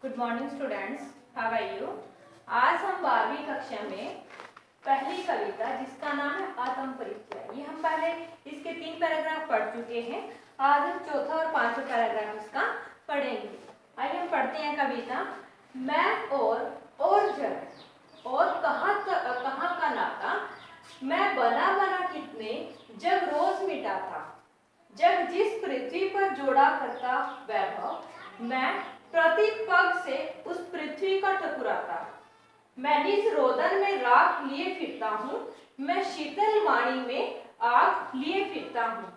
Good morning students, how are you. आज हम 12वीं कक्षा में पहली कविता जिसका नाम है आत्म परिचय, ये हम पहले इसके 3 पैराग्राफ पढ़ चुके हैं। आज हम चौथा और 5वां पैराग्राफ इसका पढ़ेंगे। आइए हम पढ़ते हैं कविता। मैं और जब और कहाँ का नाता, मैं बना कितने जब रोज मिटा था, जब जिस पृथ्वी पर जोड़ा करता वैभव, मैं प्रति पग से उस पृथ्वी का ठकुराता। मैं निज रोदन में राख लिए फिरता हूँ, मैं शीतल वाणी में आग लिए फिरता हूँ।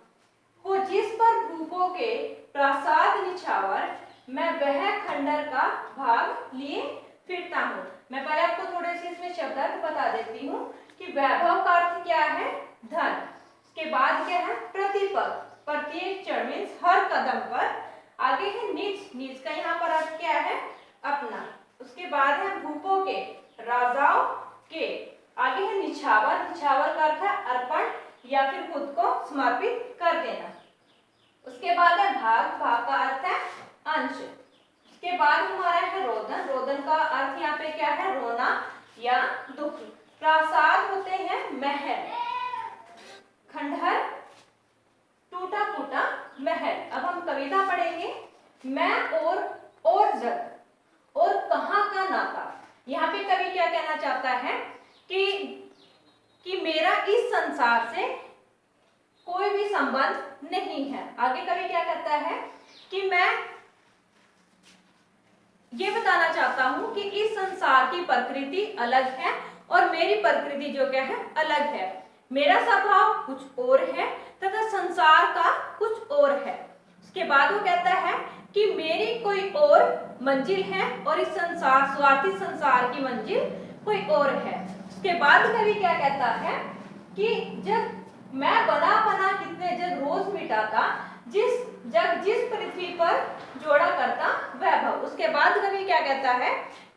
हो जिस पर भूपों के प्रासाद निछावर, मैं वह खंडर का भाग लिए फिरता हूँ। मैं पहले आपको थोड़े से इसमें शब्दार्थ बता देती हूँ कि वैभव का अर्थ क्या है, धन। इसके बाद क्या है, प्रतिपग, प्रत्येक क्षण मीन्स हर कदम पर। आगे है निज, निज का यहाँ पर अर्थ क्या है, अपना। उसके बाद है भूपों के, राजाओं के। आगे है निछावर, निछावर का अर्थ है अर्पण या फिर खुद को समर्पित कर देना। उसके बाद है भाग, भाग का अर्थ है अंश। उसके बाद हमारा है रोदन, रोदन का अर्थ यहाँ पे क्या है, रोना या दुख। प्रासाद होते हैं महल, खंडहर टूटा फूटा महल। अब हम कविता पढ़ेंगे। मैं और जग और कहाँ का नाता। यहाँ पे कवि क्या कहना चाहता है कि मेरा इस संसार से कोई भी संबंध नहीं है। आगे कवि क्या कहता है कि मैं ये बताना चाहता हूं कि इस संसार की प्रकृति अलग है और मेरी प्रकृति जो क्या है, अलग है। मेरा स्वभाव कुछ और है तथा संसार का कुछ और है। उसके बाद वो कहता है कि मेरी कोई और मंजिल है और इस संसार, स्वार्थी संसार की मंजिल कोई और है। उसके बाद कवि क्या कहता है कि जब मैं बना कितने जब रोज मिटाता, जिस पृथ्वी पर जोड़ा करता वैभव। उसके बाद कवि क्या कहता है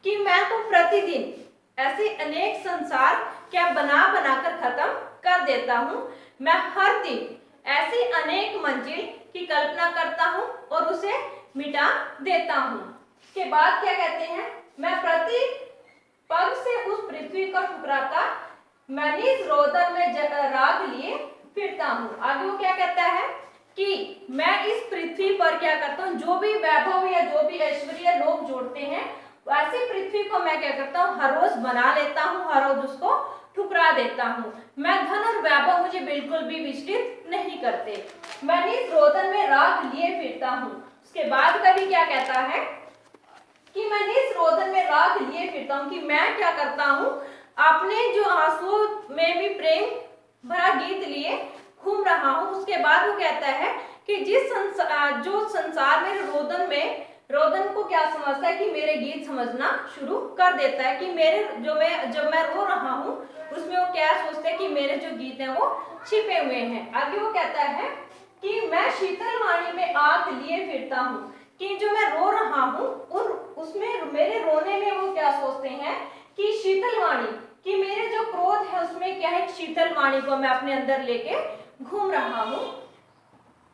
कि मैं तो प्रतिदिन ऐसे अनेक संसार क्या बना कर खत्म कर देता हूँ। मैं हर दिन ऐसी अनेक मंजिल की कल्पना करता हूँ और उसे मिटा देता हूँ। उसके बाद क्या कहते हैं, मैं प्रति पग से उस पृथ्वी को ठुकराता, मैं निज रोदन में राग लिए फिरता हूँ। आगे वो क्या कहता है कि मैं इस पृथ्वी पर क्या करता हूँ, जो भी वैभव या जो भी ऐश्वर्य लोग जोड़ते हैं, वैसे पृथ्वी को मैं क्या करता हूँ, हर रोज बना लेता हूँ, हर रोज उसको ठुकरा देता हूँ। मैं धन और वैभव मुझे बिल्कुल भी विचलित नहीं करते। मैं निज रोदन में राग लिए फिरता हूँ। उसके बाद कवि क्या कहता है कि मैं निज रोदन में राग लिए फिरता हूँ, कि मैं क्या करता हूँ, अपने जो आंसुओं में भी प्रेम भरा गीत लिए घूम रहा हूँ। उसके बाद वो कहता है कि जो संसार मेरे रोदन को क्या समझता है कि मेरे गीत समझना शुरू कर देता है, कि मेरे जब मैं रो रहा हूँ उसमें वो क्या सोचते हैं कि मेरे जो गीत हैं वो छिपे हुए हैं। आगे वो कहता है कि मैं शीतल वाणी में आग लिए फिरता हूँ, कि जो मैं रो रहा हूँ उसमें मेरे रोने में वो क्या सोचते हैं कि शीतल वाणी, कि मेरे जो क्रोध है उसमें क्या है, शीतल वाणी को मैं अपने अंदर लेके घूम रहा हूँ।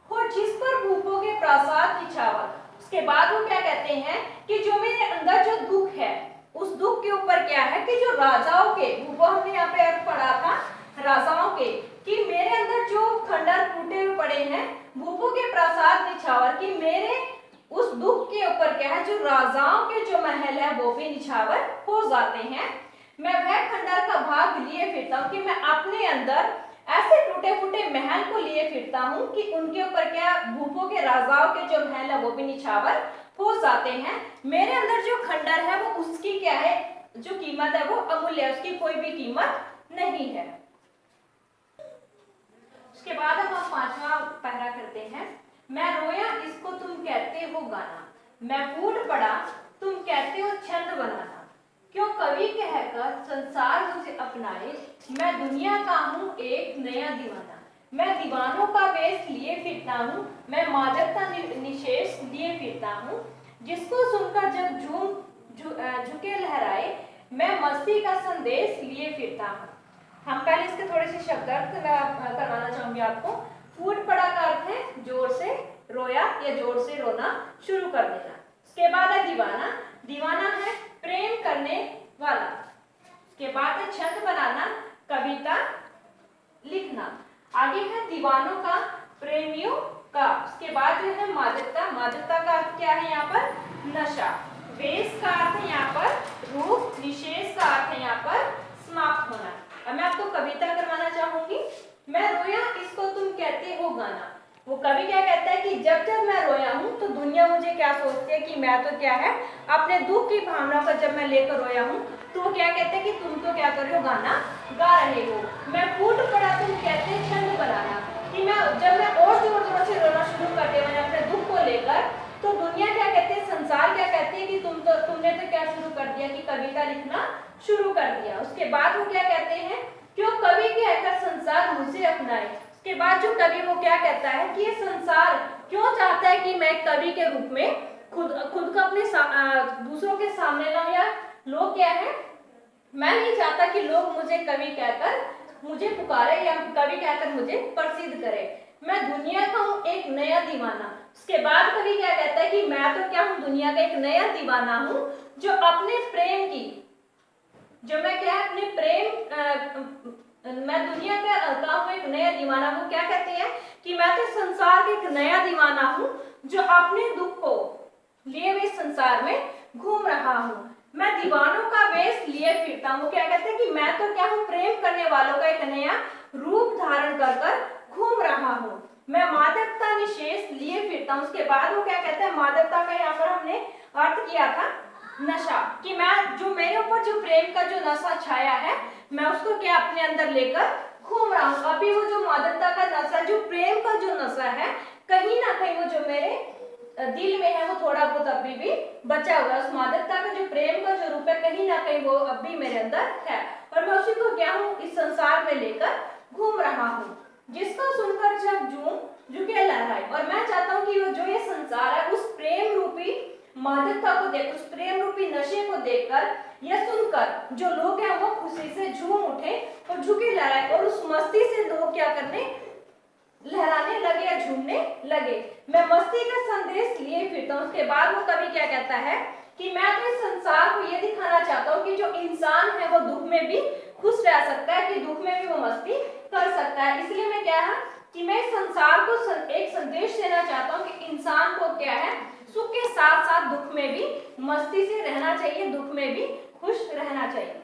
और जिस पर भूपों के प्रासाद निछावर। उसके बाद वो क्या कहते हैं कि जो मेरे अंदर जो दुख है, उस दुख के ऊपर क्या है कि जो राजाओं के, भूपो हमने यहाँ पे अर्थ पढ़ा था राजाओं के, कि मेरे अंदर जो खंडर टूटे हुए पड़े हैं, भूपों के प्रासाद निछावर, कि मेरे उस दुख के ऊपर क्या है, जो राजाओं के जो महल है वो भी निछावर हो जाते हैं। मैं वह खंडर का भाग लिए फिरता हूँ, कि मैं अपने अंदर ऐसे टूटे फूटे महल को लिए फिरता हूँ कि उनके ऊपर क्या, भूपों के राजाओं के जो महल है वो भी निछावर हो जाते हैं। मेरे अंदर जो खंडर है वो उसकी क्या है, जो कीमत है वो अमूल्य है, उसकी कोई भी कीमत नहीं है। उसके बाद हम 5वां पैरा करते हैं। मैं रोया इसको तुम कहते हो गाना, मैं फूट पड़ा तुम कहते हो छंद बनाना। क्यों कवि कहकर संसार मुझे अपनाए, मैं दुनिया का हूँ एक नया दीवाना। मैं दीवानों का वेश लिए फिरता हूँ, मैं मादकता निशेष लिए फिरता हूँ। जिसको सुनकर जब झुके लहराए, मैं मस्ती का संदेश लिए फिरता हूँ। हम पहले इसके थोड़े से शब्दार्थ करवाना चाहूंगी आपको। फूट पड़ा का अर्थ है जोर से रोया या जोर से रोना शुरू कर देना। उसके बाद है दीवाना। दीवाना है प्रेम करने वाला। उसके बाद है छंद बनाना, कविता लिखना। आगे है दीवानों का, प्रेमियों का। उसके बाद जो है मादकता, मादकता का अर्थ क्या है यहाँ पर? नशा। वेश का अर्थ है यहाँ पर रूप, विशेष का अर्थ है यहाँ पर समाप्त होना। अब मैं आपको कविता करवाना चाहूंगी। मैं रोया इसको तुम कहते हो गाना। वो कवि क्या कहता है कि जब जब मैं रोया हूँ तो दुनिया मुझे क्या सोचती है कि मैं तो क्या है अपने दुख की भावना को जब मैं लेकर रोया हूँ तो वो क्या कहते हैं कि तुम तो क्या कर रहे हो, गाना गा रहे हो। मैं फूट पड़ा तुम कहते हैं छंद बनाना, कि मैं जब मैं और जोर जोर से रोना शुरू कर दिया मैंने अपने दुख को लेकर, तो दुनिया क्या कहते हैं, संसार क्या कहती है कि तुमने तो क्या शुरू कर दिया कि कविता लिखना शुरू कर दिया। उसके बाद वो क्या कहते हैं, क्यों कवि कहकर संसार मुझे अपनाए। उसके बाद जो कवि वो क्या कहता है कि ये संसार क्यों चाहता है कि मैं कवि के रूप में खुद को अपने दूसरों के सामने लाऊं, या लोग क्या है, मैं नहीं चाहता कि लोग मुझे कवि कहकर मुझे पुकारे या कवि कहकर मुझे प्रसिद्ध करे। मैं दुनिया का हूँ एक नया दीवाना। उसके बाद कवि क्या कहता है कि मैं तो क्या हूँ, दुनिया का एक नया दीवाना हूँ जो अपने प्रेम की, जो मैं क्या अपने प्रेम मैं दुनिया का हूँ एक नया दीवाना। वो क्या कहते हैं कि मैं तो संसार का एक नया दीवाना हूँ जो अपने दुख को लिए हुए संसार में घूम रहा हूँ। मैं दीवानों का वेश लिए फिरता हूँ। क्या कहते हैं कि मैं तो क्या हूँ, प्रेम करने वालों का एक नया रूप धारण कर कर घूम रहा हूँ। मैं मादकता निशेष लिए फिरता हूँ। उसके बाद वो क्या कहते हैं, मादकता का यहाँ पर हमने अर्थ किया था नशा, कि मैं जो मेरे ऊपर जो प्रेम का जो नशा छाया है मैं उसको क्या अपने अंदर लेकर घूम रहा हूँ। अभी वो जो मादकता का नशा, जो प्रेम का जो नशा है, कहीं ना कहीं वो जो मेरे दिल में है वो थोड़ा बहुत अभी भी बचा हुआ है। उस मादकता का जो प्रेम का जो रूप है कहीं ना कहीं वो अभी मेरे अंदर है, और मैं उसी को क्या हूँ इस संसार में लेकर घूम रहा हूँ। जिसको सुनकर जब झुके लहराए, और मैं चाहता हूँ कि वो जो ये संसार है उस प्रेम रूपी मादकता को देख, उस प्रेम रूपी नशे को देखकर या सुनकर जो लोग हैं वो खुशी से झूम उठे और झुके लहराए, और उस मस्ती से लोग क्या करने लहराने लगे या झूमने लगे। मैं मस्ती का संदेश लिए फिरता हूँ। उसके बाद वो कवि क्या कहता है कि मैं तो इस संसार को ये दिखाना चाहता हूँ कि जो इंसान है वो दुख में भी खुश रह सकता है, कि दुख में भी वो मस्ती कर सकता है। इसलिए मैं क्या है कि मैं इस संसार को एक संदेश देना चाहता हूँ कि इंसान को क्या है, सुख के साथ साथ दुख में भी मस्ती से रहना चाहिए, दुख में भी खुश रहना चाहिए।